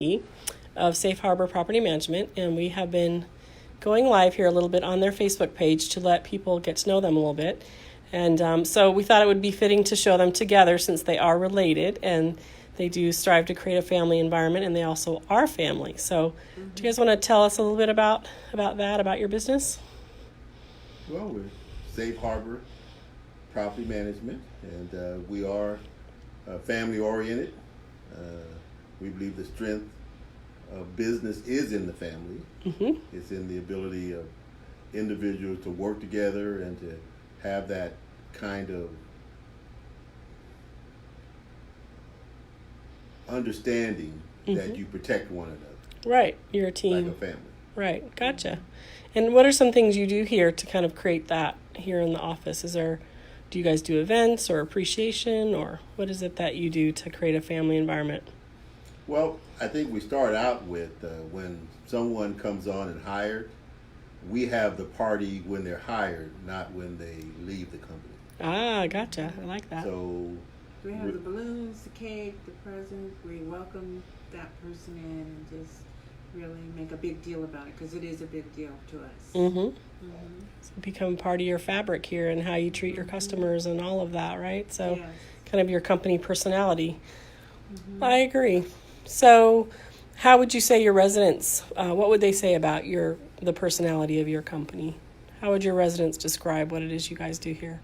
of Safe Harbor Property Management, and we have been going live here a little bit on their Facebook page to let people get to know them a little bit. And so we thought it would be fitting to show them together since they are related and they do strive to create a family environment, and they also are family. So do you guys want to tell us a little bit about that, about your business? Well, we're Safe Harbor Property Management, and we are family-oriented. We believe the strength of business is in the family. Mm-hmm. It's in the ability of individuals to work together and to have that kind of understanding that you protect one another. Right, you're a team. Like a family. Right, gotcha. And what are some things you do here to kind of create that here in the office? Do you guys do events or appreciation, or what is it that you do to create a family environment? Well, I think we start out with when someone comes on and hired, we have the party when they're hired, not when they leave the company. Ah, gotcha. I like that. So we have the balloons, the cake, the presents. We welcome that person in and just really make a big deal about it, because it is a big deal to us. Mm-hmm. So become part of your fabric here and how you treat your customers and all of that, right? So Yes. kind of your company personality. I agree. So how would you say your residents, what would they say about the personality of your company? How would your residents describe what it is you guys do here?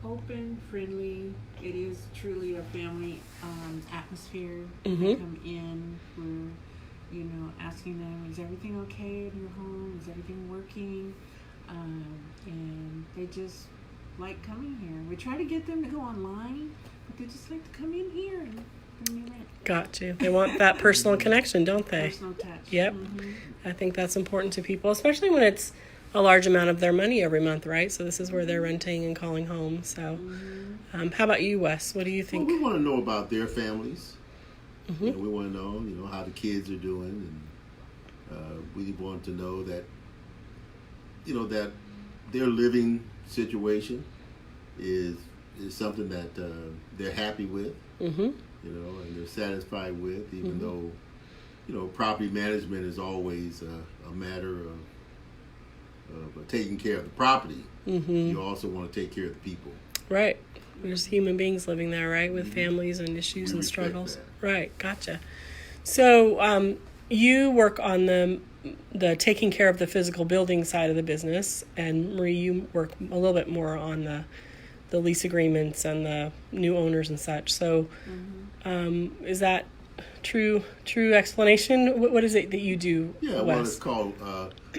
Open, friendly. It is truly a family atmosphere. Mm-hmm. They come in, we're asking them, is everything okay in your home? Is everything working? And they just like coming here. We try to get them to go online, but they just like to come in here and bring me rent. Got you. They want that personal connection, don't they? Personal touch. Yep. Mm-hmm. I think that's important to people, especially when it's a large amount of their money every month, right? So this is where they're renting and calling home. So how about you, Wes? What do you think? Well, we want to know about their families. Mm-hmm. We want to know, how the kids are doing, and we want to know that, that their living situation is something that they're happy with, Mm-hmm. and they're satisfied with, even though, property management is always a matter of taking care of the property. Mm-hmm. You also want to take care of the people. Right. There's human beings living there, right, with families and issues We and respect struggles. that. Right. Gotcha. So you work on the taking care of the physical building side of the business, and Marie, you work a little bit more on the lease agreements and the new owners and such. So is that true explanation? What is it that you do, Yeah, Wes? well, it's called,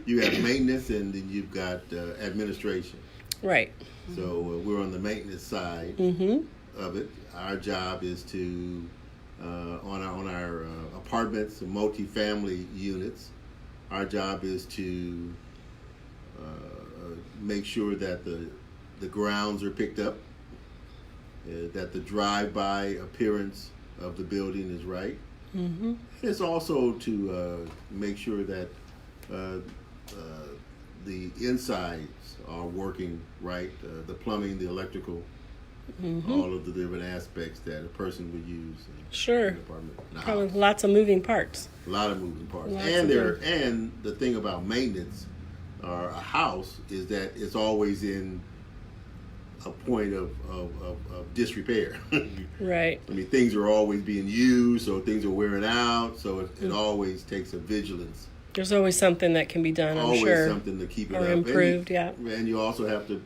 you have maintenance and then you've got administration. Right. So we're on the maintenance side of it. Our job is to, on our apartments and multifamily units, our job is to make sure that the grounds are picked up, that the drive-by appearance of the building is right. Mm-hmm. It's also to make sure that the insides are working right, the plumbing, the electrical, all of the different aspects that a person would use. Sure. In the apartment, in the Probably house. lots of moving parts. A lot of moving parts. Lots And of and the thing about maintenance or a house is that it's always in a point of disrepair. Right. I mean, things are always being used, so things are wearing out, so it always takes a vigilance. There's always something that can be done, I'm Always sure. something to keep it Or up. improved, And you also have to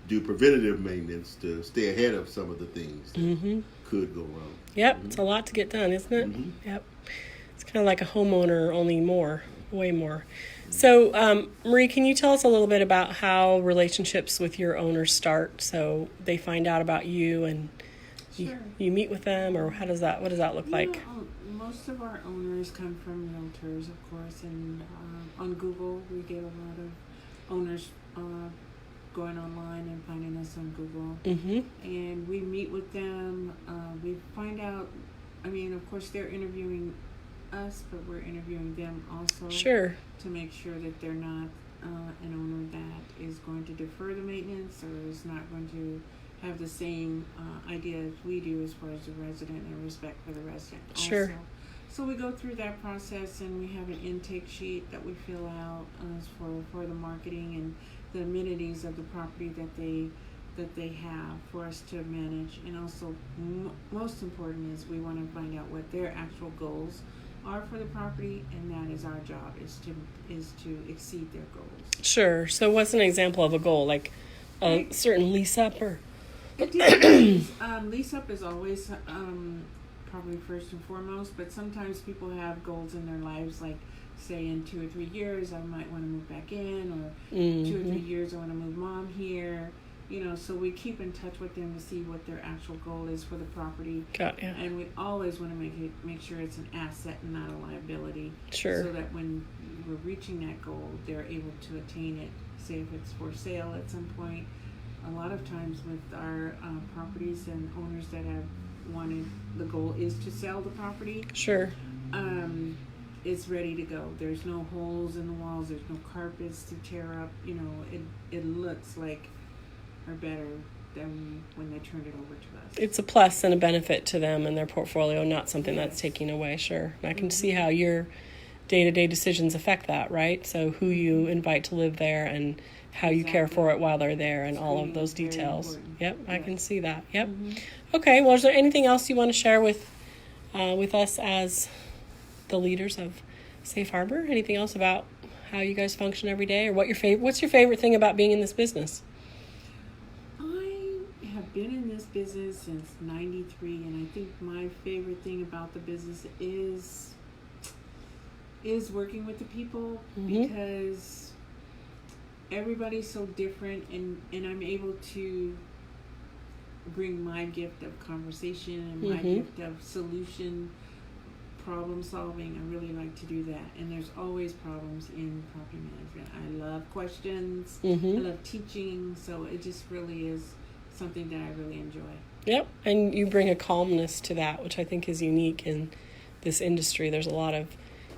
do preventative maintenance to stay ahead of some of the things that could go wrong. Yep, it's a lot to get done, isn't it? Yep. It's kind of like a homeowner, only more, way more. So, Marie, can you tell us a little bit about how relationships with your owners start? So they find out about you and Sure. you meet with them, or what does that look like? Most of our owners come from realtors, of course, and on Google we get a lot of owners going online and finding us on Google. Mm-hmm. And we meet with them. We find out, of course they're interviewing us, but we're interviewing them also. Sure. To make sure that they're not an owner that is going to defer the maintenance or is not going to have the same idea as we do as far as the resident and respect for the resident. Sure. Also. So we go through that process, and we have an intake sheet that we fill out for the marketing and the amenities of the property that they have for us to manage. And also, most important is we want to find out what their actual goals are for the property, and that is our job, is to exceed their goals. Sure. So what's an example of a goal, like a certain lease up or? It depends. Lease up is always probably first and foremost, but sometimes people have goals in their lives, like say in 2 or 3 years I might want to move back in, or 2 or 3 years I want to move mom here. So we keep in touch with them to see what their actual goal is for the property. Got ya. And we always want to make sure it's an asset and not a liability. Sure. So that when we're reaching that goal, they're able to attain it. Say if it's for sale at some point. A lot of times with our properties and owners that have wanted, the goal is to sell the property. Sure. It's ready to go. There's no holes in the walls. There's no carpets to tear up. It looks like or better than when they turned it over to us. It's a plus and a benefit to them and their portfolio, not something that's taking away. Sure. And I can see how your day-to-day decisions affect that, right? So who you invite to live there and how you care for it while they're there, and all of those details. Yep, I can see that. Yep. Okay, well, is there anything else you want to share with us as the leaders of Safe Harbor? Anything else about how you guys function every day, or what's your favorite thing about being in this business? I have been in this business since '93, and I think my favorite thing about the business is working with the people, because everybody's so different, and I'm able to bring my gift of conversation and my gift of solution problem solving. I really like to do that, and there's always problems in property management. I love questions. I love teaching, so it just really is something that I really enjoy. Yep, and you bring a calmness to that, which I think is unique in this industry. There's a lot of,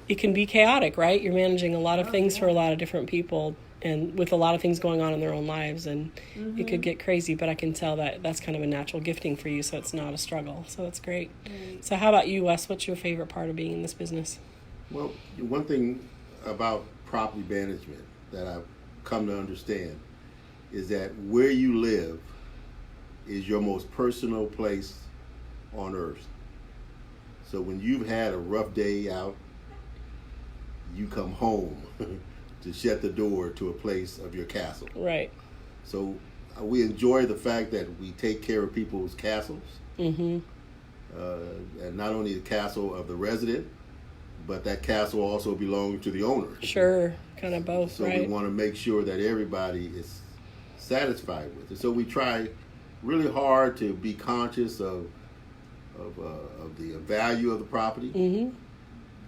it can be chaotic, right? You're managing a lot of things for a lot of different people, and with a lot of things going on in their own lives, and it could get crazy, but I can tell that that's kind of a natural gifting for you, so it's not a struggle. So that's great. Right. So how about you, Wes? What's your favorite part of being in this business? Well, one thing about property management that I've come to understand is that where you live is your most personal place on earth. So when you've had a rough day out, you come home to shut the door to a place of your castle. Right. So we enjoy the fact that we take care of people's castles, and not only the castle of the resident, but that castle also belongs to the owner. Sure, kind of both, so right? We want to make sure that everybody is satisfied with it. So we try really hard to be conscious of the value of the property,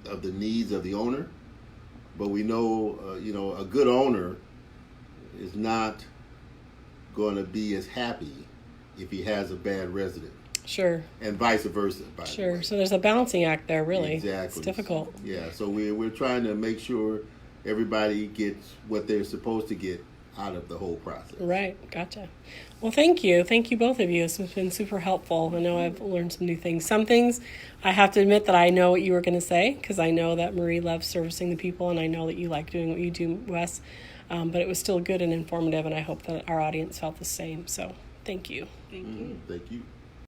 of the needs of the owner. But we know, a good owner is not going to be as happy if he has a bad resident. Sure. And vice versa, by the way. So there's a balancing act there, really. Exactly. It's difficult. Yeah, so we're trying to make sure everybody gets what they're supposed to get out of the whole process. Right, gotcha. Well, thank you. Thank you, both of you. This has been super helpful. I know I've learned some new things. Some things I have to admit that I know what you were going to say, because I know that Marie loves servicing the people, and I know that you like doing what you do, Wes. But it was still good and informative, and I hope that our audience felt the same. So thank you. Thank you. Thank you.